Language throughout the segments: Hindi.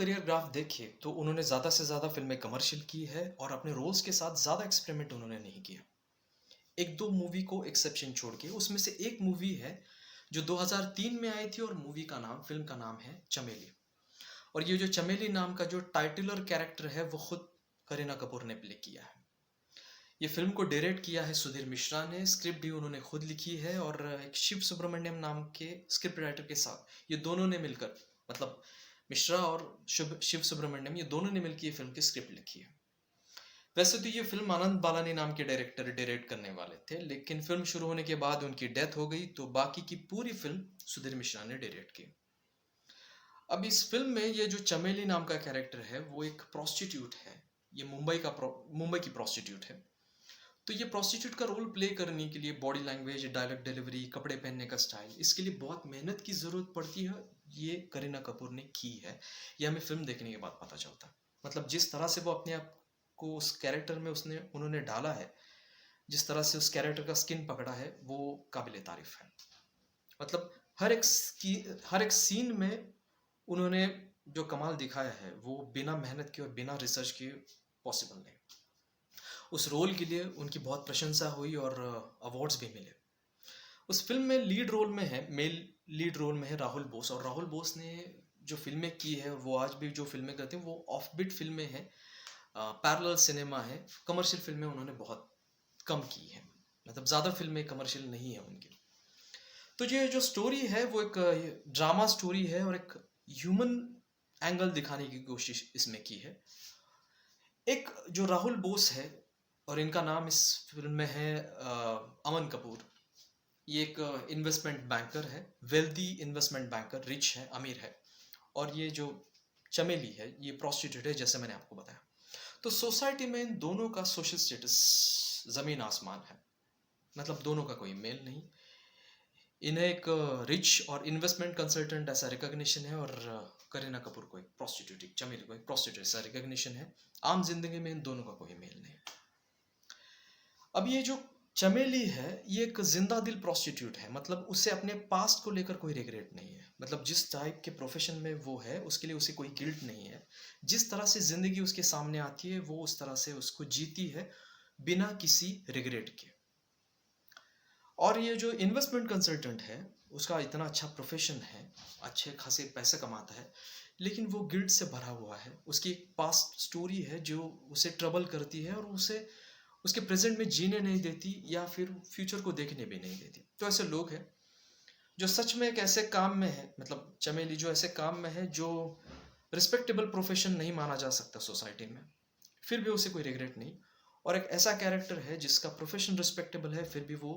करियर ग्राफ देखें तो उन्होंने ज़्यादा से ज़्यादा फ़िल्में कमर्शियल की है और अपने रोल्स के साथ ज़्यादा एक्सपेरिमेंट उन्होंने नहीं किया। 1-2 मूवी को एक्सेप्शन छोड़ के उसमें से एक मूवी है जो 2003 में आई थी और फ़िल्म का नाम है चमेली। और ये जो चमेली नाम का जो टाइटलर कैरेक्टर है वो खुद करीना कपूर ने प्ले किया है। ये फ़िल्म को डायरेक्ट किया है सुधीर मिश्रा ने, स्क्रिप्ट भी उन्होंने खुद लिखी है और एक शिव सुब्रमण्यम नाम के स्क्रिप्ट राइटर के साथ ये दोनों ने मिलकर मतलब मिश्रा और शिव सुब्रमण्यम ये दोनों ने मिलकर ये फ़िल्म की स्क्रिप्ट लिखी है। वैसे तो ये फ़िल्म आनंद बालानी नाम के डायरेक्टर डायरेक्ट करने वाले थे, लेकिन फ़िल्म शुरू होने के बाद उनकी डेथ हो गई तो बाकी की पूरी फ़िल्म सुधीर मिश्रा ने डायरेक्ट की। अब इस फ़िल्म में ये जो चमेली नाम का कैरेक्टर है वो एक प्रोस्टिट्यूट है। ये मुंबई की प्रोस्टिट्यूट है। तो ये प्रोस्टिट्यूट का रोल प्ले करने के लिए बॉडी लैंग्वेज, डायलॉग डिलीवरी, कपड़े पहनने का स्टाइल, इसके लिए बहुत मेहनत की ज़रूरत पड़ती है। ये करीना कपूर ने की है। ये हमें फ़िल्म देखने के बाद पता चलता है। मतलब जिस तरह से वो अपने आप को उस कैरेक्टर में उन्होंने डाला है, जिस तरह से उस कैरेक्टर का स्किन पकड़ा है, वो काबिल तारीफ़ है। मतलब हर एक सीन में उन्होंने जो कमाल दिखाया है, वो बिना मेहनत के और बिना रिसर्च के पॉसिबल नहीं। उस रोल के लिए उनकी बहुत प्रशंसा हुई और अवार्ड्स भी मिले। उस फिल्म में मेल लीड रोल में है राहुल बोस, और राहुल बोस ने जो फिल्में की है वो आज भी जो फिल्में करते हैं वो ऑफबीट फिल्में हैं, पैरेलल सिनेमा है, कमर्शियल फिल्में उन्होंने बहुत कम की है। मतलब ज़्यादा फिल्में कमर्शियल नहीं है उनकी। तो ये जो स्टोरी है वो एक ड्रामा स्टोरी है और एक ह्यूमन एंगल दिखाने की कोशिश इसमें की है। एक जो राहुल बोस है और इनका नाम इस फिल्म में है अमन कपूर। ये एक इन्वेस्टमेंट बैंकर है, वेल्दी इन्वेस्टमेंट बैंकर, रिच है, अमीर है। और ये जो चमेली है ये प्रोस्टिट्यूट है, जैसे मैंने आपको बताया। तो सोसाइटी में इन दोनों का सोशल स्टेटस ज़मीन आसमान है। मतलब दोनों का कोई मेल नहीं। इन्हें एक रिच और इन्वेस्टमेंट कंसल्टेंट ऐसा रिकॉग्निशन है और करीना कपूर को एक प्रोस्टिट्यूट, चमेली को एक प्रोस्टिट्यूट ऐसा रिकॉग्निशन है। आम जिंदगी में इन दोनों का कोई मेल नहीं। अब ये जो चमेली है ये एक जिंदा दिल प्रोस्टिट्यूट है। मतलब उसे अपने पास्ट को लेकर कोई रिग्रेट नहीं है। मतलब जिस टाइप के प्रोफेशन में वो है उसके लिए उसे कोई गिल्ट नहीं है। जिस तरह से जिंदगी उसके सामने आती है वो उस तरह से उसको जीती है बिना किसी रिग्रेट के। और ये जो इन्वेस्टमेंट कंसल्टेंट है उसका इतना अच्छा प्रोफेशन है, अच्छे खासे पैसे कमाता है, लेकिन वो गिल्ट से भरा हुआ है। उसकी एक पास्ट स्टोरी है जो उसे ट्रबल करती है और उसे उसके प्रेजेंट में जीने नहीं देती या फिर फ्यूचर को देखने भी नहीं देती। तो ऐसे लोग हैं जो सच में एक ऐसे काम में है, मतलब चमेली जो ऐसे काम में है जो रिस्पेक्टेबल प्रोफेशन नहीं माना जा सकता सोसाइटी में, फिर भी उसे कोई रिग्रेट नहीं। और एक ऐसा कैरेक्टर है जिसका प्रोफेशन रिस्पेक्टेबल है फिर भी वो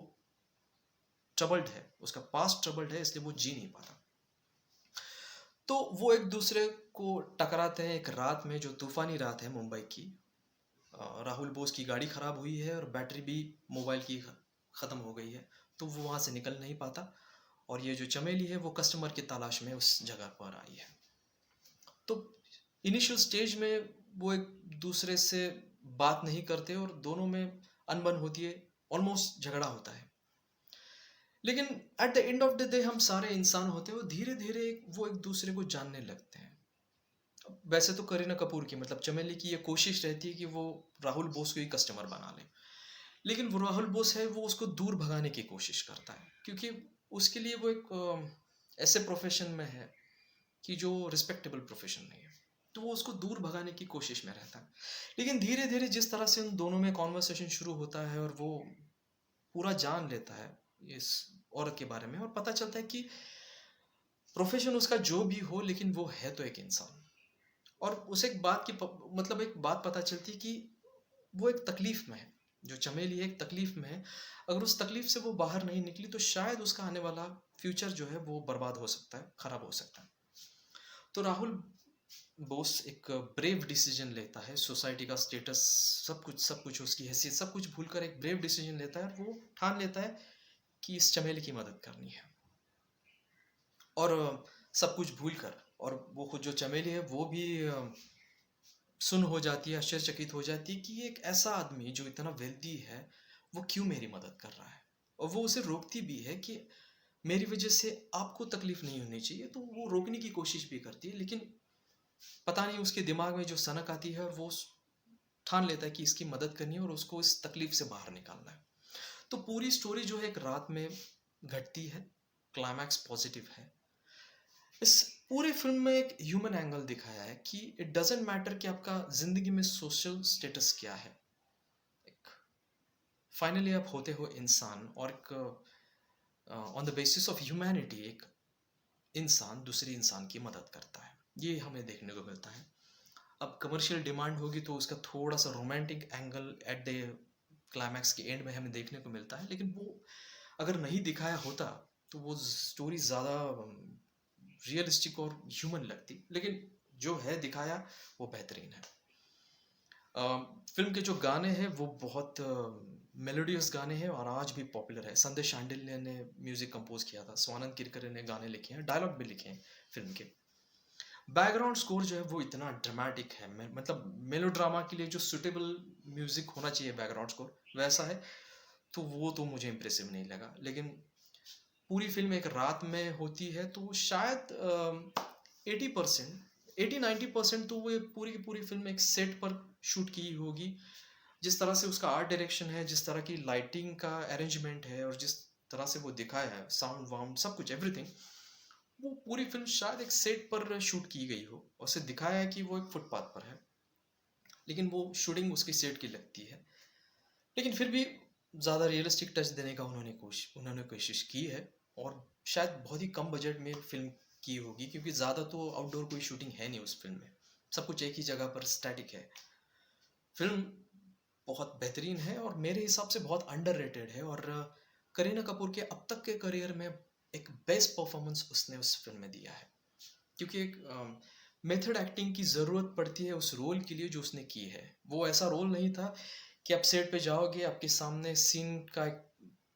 ट्रबल्ड है, उसका पास्ट ट्रबल्ड है, इसलिए वो जी नहीं पाता। तो वो एक दूसरे को टकराते हैं एक रात में, जो तूफानी रात है मुंबई की। राहुल बोस की गाड़ी खराब हुई है और बैटरी भी मोबाइल की ख़त्म हो गई है, तो वो वहाँ से निकल नहीं पाता। और ये जो चमेली है वो कस्टमर की तलाश में उस जगह पर आई है। तो इनिशियल स्टेज में वो एक दूसरे से बात नहीं करते और दोनों में अनबन होती है, ऑलमोस्ट झगड़ा होता है। लेकिन at the end of the day हम सारे इंसान होते हैं, वो धीरे धीरे वो एक दूसरे को जानने लगते हैं। वैसे तो करीना कपूर की मतलब चमेली की ये कोशिश रहती है कि वो राहुल बोस को ही कस्टमर बना ले, लेकिन वो राहुल बोस है वो उसको दूर भगाने की कोशिश करता है, क्योंकि उसके लिए वो एक ऐसे प्रोफेशन में है कि जो रिस्पेक्टेबल प्रोफेशन नहीं है, तो वो उसको दूर भगाने की कोशिश में रहता है। लेकिन धीरे धीरे जिस तरह से उन दोनों में कॉन्वर्सेशन शुरू होता है और वो पूरा जान लेता है इस औरत के बारे में, और पता चलता है कि प्रोफेशन उसका जो भी हो लेकिन वो है तो एक इंसान। और उसे मतलब एक बात पता चलती है कि वो एक तकलीफ में है, जो चमेली है एक तकलीफ में है। अगर उस तकलीफ से वो बाहर नहीं निकली तो शायद उसका आने वाला फ्यूचर जो है वो बर्बाद हो सकता है, खराब हो सकता है। तो राहुल बोस एक ब्रेव डिसीजन लेता है, सोसाइटी का स्टेटस, सब कुछ उसकी हैसियत सब कुछ भूलकर एक ब्रेव डिसीजन लेता है और वो ठान लेता है कि इस चमेली की मदद करनी है। और सब कुछ भूल कर, और वो खुद जो चमेली है वो भी सुन हो जाती है, आश्चर्यचकित हो जाती है कि एक ऐसा आदमी जो इतना वेल्दी है वो क्यों मेरी मदद कर रहा है। और वो उसे रोकती भी है कि मेरी वजह से आपको तकलीफ नहीं होनी चाहिए, तो वो रोकने की कोशिश भी करती है। लेकिन पता नहीं उसके दिमाग में जो सनक आती है और वो ठान लेता है कि इसकी मदद करनी है और उसको इस तकलीफ से बाहर निकालना है। तो पूरी स्टोरी जो है एक रात में घटती है, क्लाइमैक्स पॉजिटिव है। इस पूरे फिल्म में एक ह्यूमन एंगल दिखाया है कि इट डजेंट मैटर कि आपका जिंदगी में सोशल स्टेटस क्या है, एक फाइनली आप होते हो इंसान, और एक on the basis of humanity एक इंसान दूसरे इंसान की मदद करता है, ये हमें देखने को मिलता है। अब कमर्शियल डिमांड होगी तो उसका थोड़ा सा romantic angle at the climax के एंड में हमें देखने को मिलता है, लेकिन वो अगर नहीं दिखाया होता तो वो स्टोरी ज़्यादा रियलिस्टिक और ह्यूमन लगती, लेकिन जो है दिखाया वो बेहतरीन है। फिल्म के जो गाने हैं वो बहुत मेलोडियस गाने हैं और आज भी पॉपुलर है। संदेश शांडिल्य ने म्यूजिक कंपोज किया था, स्वानंद किरकर ने गाने लिखे हैं, डायलॉग भी लिखे हैं फिल्म के। बैकग्राउंड स्कोर जो है वो इतना ड्रामेटिक है, मतलब मेलोड्रामा के लिए जो सुटेबल म्यूजिक होना चाहिए बैकग्राउंड स्कोर वैसा है, तो वो तो मुझे इम्प्रेसिव नहीं लगा। लेकिन पूरी फिल्म एक रात में होती है तो शायद 80% 80-90% तो वो पूरी की पूरी फिल्म एक सेट पर शूट की होगी। जिस तरह से उसका आर्ट डायरेक्शन है, जिस तरह की लाइटिंग का अरेंजमेंट है और जिस तरह से वो दिखाया है, साउंड वाउंड सब कुछ एवरीथिंग, वो पूरी फिल्म शायद एक सेट पर शूट की गई हो और उसे दिखाया है कि वो एक फुटपाथ पर है, लेकिन वो शूटिंग उसकी सेट की लगती है। लेकिन फिर भी ज़्यादा रियलिस्टिक टच देने का उन्होंने कोशिश की है, और शायद बहुत ही कम बजट में फिल्म की होगी, क्योंकि ज़्यादा तो आउटडोर कोई शूटिंग है नहीं उस फिल्म में, सब कुछ एक ही जगह पर स्टैटिक है। फिल्म बहुत बेहतरीन है और मेरे हिसाब से बहुत अंडररेटेड है, और करीना कपूर के अब तक के करियर में एक बेस्ट परफॉर्मेंस उसने उस फिल्म में दिया है, क्योंकि एक मेथड एक्टिंग की ज़रूरत पड़ती है उस रोल के लिए जो उसने की है। वो ऐसा रोल नहीं था कि आप सेट पे जाओगे, आपके सामने सीन का एक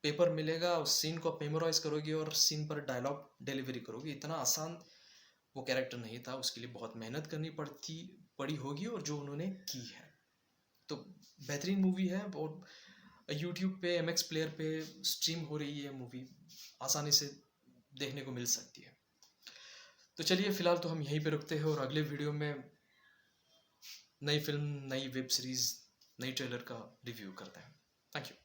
पेपर मिलेगा, उस सीन को आप मेमोराइज करोगे और सीन पर डायलॉग डिलीवरी करोगे। इतना आसान वो कैरेक्टर नहीं था, उसके लिए बहुत मेहनत करनी पड़ी होगी, और जो उन्होंने की है। तो बेहतरीन मूवी है, और यूट्यूब पे MX प्लेयर पे स्ट्रीम हो रही है मूवी, आसानी से देखने को मिल सकती है। तो चलिए फिलहाल तो हम यहीं पे रुकते हैं, और अगले वीडियो में नई फिल्म, नई वेब सीरीज, नई ट्रेलर का रिव्यू करते हैं। Thank you.